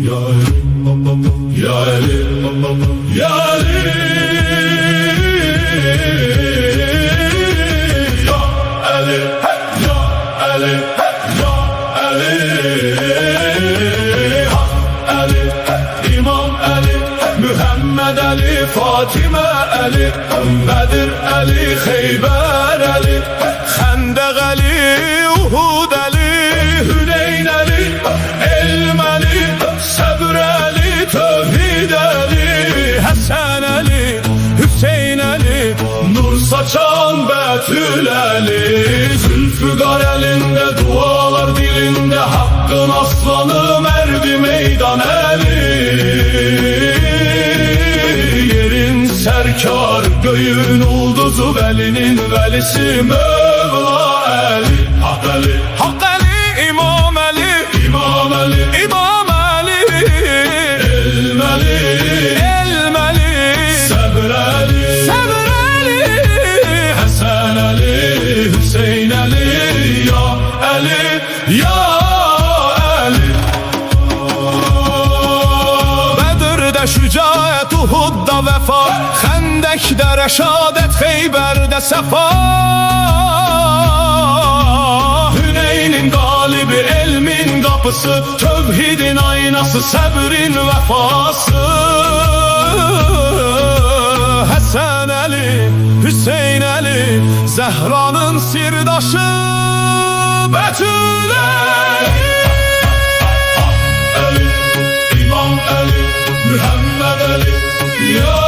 Ya Ali, Ya Ali, Ya Ali, Ya Ali, Ya Ali, Hak Ali, İmam Ali, Muhammed Ali, Fatime Ali, Bedir Ali, Xeyber Ali, Xendek Ali, Uhud Ali, Hüneyn Ali, Elm Ali, Sabr Ali, Tevhid Ali, Hasan Ali, Hüseyin Ali, nur saçan Betül Ali, Zülfikar elinde, dualar dilinde, hakkın aslanı merdi meydan Ali. Yerin serkar, göğün ulduzu, velinin velisi Mevla Ali. Hak Ali, Hak Ali, İmam Ali, İmam Ali, İmam Ali, Elm Ali, Elm Ali, Sabr Ali, Sabr Ali, Hasan Ali, Hüseyin Ali, Ya Ali, Ya Ali. Bedir'de şücaet, Uhud'da vefa, Xendek'de reşadet, Xeyber'de sefa. Hüneynin galibi, elmin kapısı, tevhidin aynası, sabrin vefası. Hasan Ali, Hüseyin Ali, Zehra'nın sirdaşı, Betül Ali. Ali, İmam Ali, Muhammed Ali, Ya